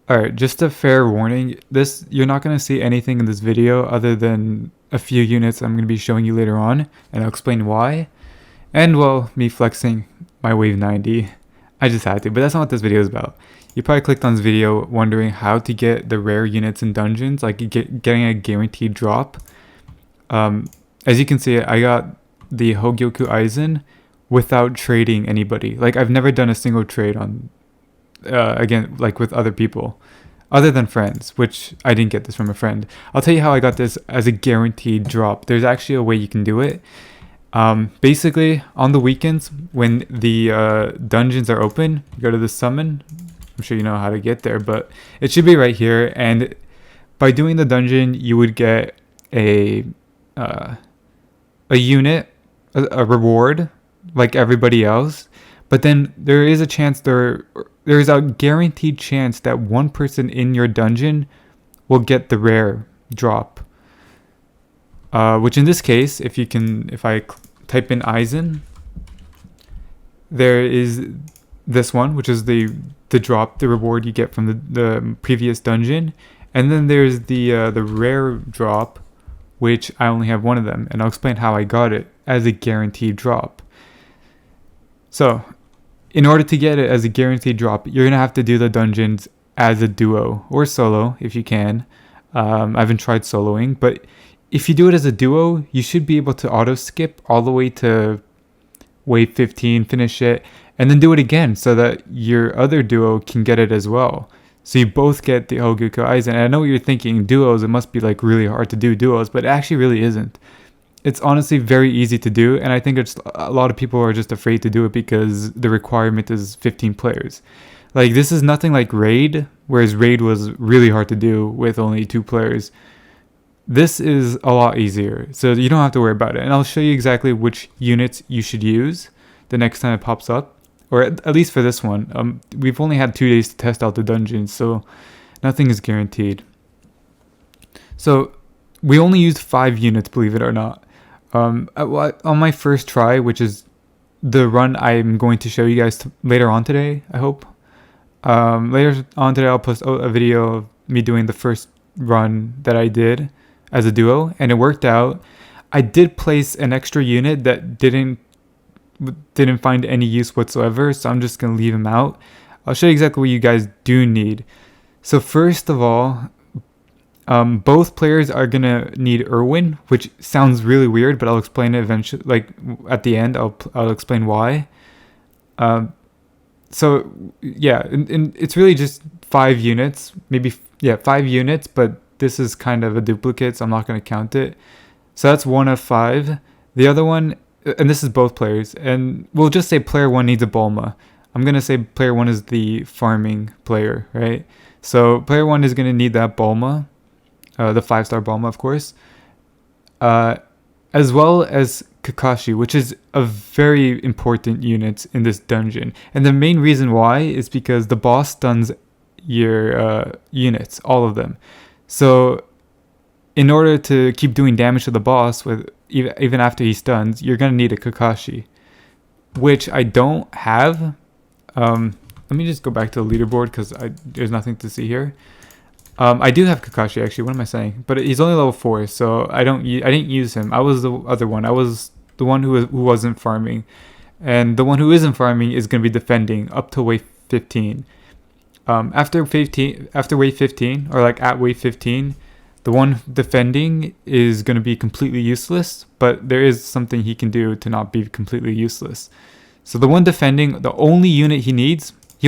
Alright, just a fair warning. You're not going to see anything in this video other than a few units I'm going to be showing you later on, and I'll explain why. And well, me flexing my wave 90. I just had to, but that's not what this video is about. You probably clicked on this video wondering how to get the rare units in dungeons, like getting a guaranteed drop. As you can see, I got the Hogyoku Aizen without trading anybody. Like, I've never done a single trade on again, like with other people other than friends, which I didn't get this from a friend. I'll tell you how I got this as a guaranteed drop. There's actually a way you can do it. Basically, on the weekends when the dungeons are open, you go to the summon. I'm sure you know how to get there, but it should be right here. And by doing the dungeon, you would get a unit, a reward, like everybody else. But then there is a chance there is a guaranteed chance that one person in your dungeon will get the rare drop. Which in this case, if I type in Aizen, there is this one, which is the drop, the reward you get from the previous dungeon, and then there's the rare drop, which I only have one of them, and I'll explain how I got it as a guaranteed drop. So, in order to get it as a guaranteed drop, you're gonna have to do the dungeons as a duo or solo if you can. I haven't tried soloing, but if you do it as a duo, you should be able to auto skip all the way to wave 15, finish it, and then do it again so that your other duo can get it as well. So you both get the Hogyoku Aizen. And I know what you're thinking, duos, it must be like really hard to do duos, but it actually really isn't. It's honestly very easy to do, and I think it's a lot of people are just afraid to do it because the requirement is 15 players. Like, this is nothing like Raid, whereas Raid was really hard to do with only 2 players. This is a lot easier, so you don't have to worry about it. And I'll show you exactly which units you should use the next time it pops up, or at least for this one. We've only had 2 days to test out the dungeons, so nothing is guaranteed. So we only used 5 units, believe it or not. On my first try, which is the run I'm going to show you guys later on today, I hope. Later on today, I'll post a video of me doing the first run that I did as a duo, and it worked out. I did place an extra unit that didn't find any use whatsoever, so I'm just going to leave him out. I'll show you exactly what you guys do need. So first of all, both players are gonna need Irwin, which sounds really weird, but I'll explain it eventually. Like at the end, I'll explain why. So yeah, and it's really just 5 units, 5 units. But this is kind of a duplicate, so I'm not gonna count it. So that's 1 of 5. The other one, and this is both players, and we'll just say player 1 needs a Bulma. I'm gonna say player 1 is the farming player, right? So player 1 is gonna need that Bulma. The 5-star Bulma, of course, as well as Kakashi, which is a very important unit in this dungeon. And the main reason why is because the boss stuns your units, all of them. So in order to keep doing damage to the boss, even after he stuns, you're going to need a Kakashi, which I don't have. Let me just go back to the leaderboard because there's nothing to see here. I do have Kakashi, actually. What am I saying? But he's only level 4, so I didn't use him. I was the other one. I was the one who wasn't farming, and the one who isn't farming is going to be defending up to wave 15. After wave 15, or like at wave 15, the one defending is going to be completely useless. But there is something he can do to not be completely useless. So the one defending, the only unit he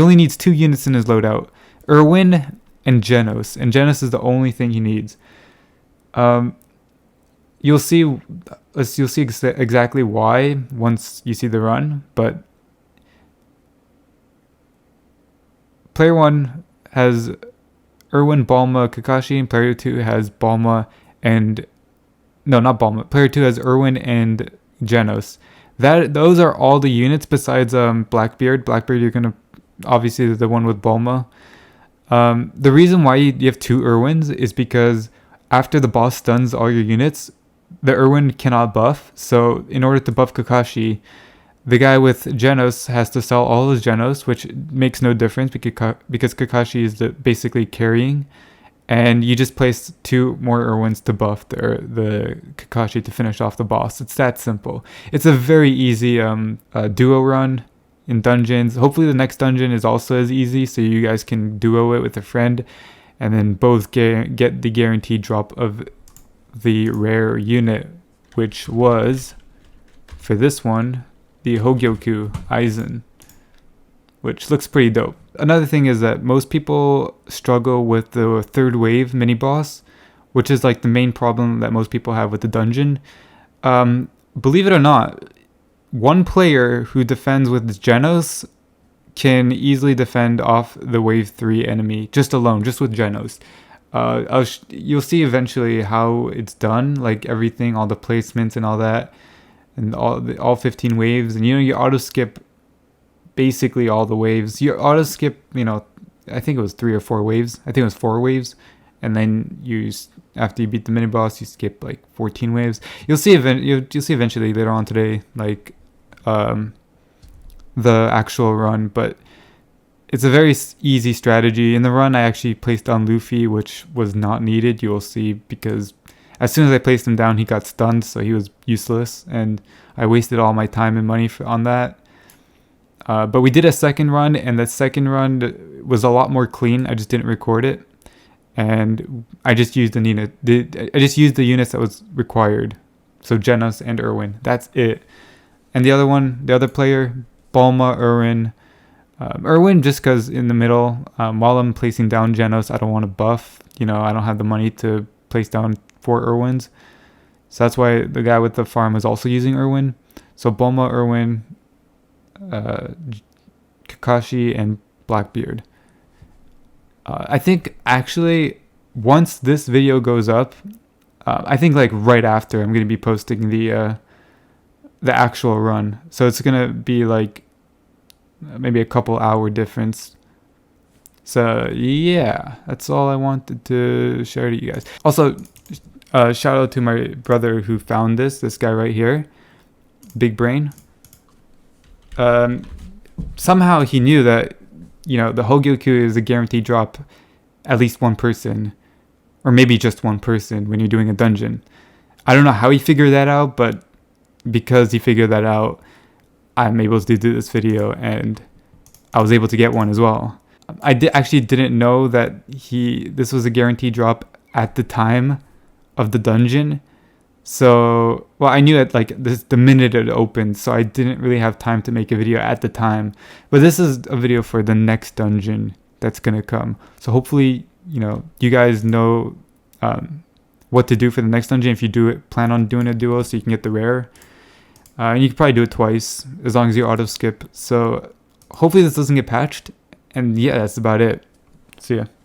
only needs 2 units in his loadout: Irwin and Genos, and Genos is the only thing he needs. You'll see exactly why once you see the run. But player 1 has Irwin, Bulma, Kakashi, and player 2 has Bulma and not Bulma. Player 2 has Irwin and Genos. Those are all the units besides Blackbeard. Blackbeard, you're gonna obviously the one with Bulma. The reason why you have 2 Irwins is because after the boss stuns all your units, the Irwin cannot buff. So in order to buff Kakashi, The guy with Genos has to sell all his Genos, which makes no difference because Kakashi is basically carrying. And you just place 2 more Irwins to buff the Kakashi to finish off the boss. It's that simple. It's a very easy duo run in dungeons. Hopefully the next dungeon is also as easy, so you guys can duo it with a friend, and then both get the guaranteed drop of the rare unit, which was, for this one, the Hogyoku Aizen, which looks pretty dope. Another thing is that most people struggle with the 3rd wave mini boss, which is like the main problem that most people have with the dungeon. Believe it or not, one player who defends with Genos can easily defend off the wave 3 enemy just with Genos. You'll see eventually how it's done, like everything, all the placements and all that, and all 15 waves, and you auto skip basically all the waves. You auto skip, I think it was 3 or 4 waves. I think it was 4 waves, and then after you beat the mini boss, you skip like 14 waves. You'll see eventually later on today, like the actual run, but it's a very easy strategy. In the run, I actually placed down Luffy, which was not needed. You will see, because as soon as I placed him down, he got stunned, so he was useless, and I wasted all my time and money on that. But we did a second run, and that second run was a lot more clean. I just didn't record it, and I just used the units that was required. So Genos and Irwin. That's it. And the other player, Bulma, Irwin. Irwin just because in the middle, while I'm placing down Genos, I don't want to buff. I don't have the money to place down 4 Irwins. So that's why the guy with the farm was also using Irwin. So Bulma, Irwin, Kakashi, and Blackbeard. I think actually once this video goes up, I think like right after, I'm going to be posting the actual run. So it's going to be like maybe a couple hour difference. So yeah, that's all I wanted to share to you guys. Also, shout out to my brother who found this guy right here, Big Brain. Somehow he knew that, the Hogyoku is a guaranteed drop at least 1 person, or maybe just 1 person when you're doing a dungeon. I don't know how he figured that out, but because he figured that out, I'm able to do this video, and I was able to get one as well. I actually didn't know that this was a guaranteed drop at the time of the dungeon. So, well, I knew it like the minute it opened, so I didn't really have time to make a video at the time. But this is a video for the next dungeon that's gonna come. So hopefully, you guys know what to do for the next dungeon if you plan on doing a duo, so you can get the rare. And you can probably do it twice as long as you auto skip. So hopefully this doesn't get patched. And yeah, that's about it. See ya.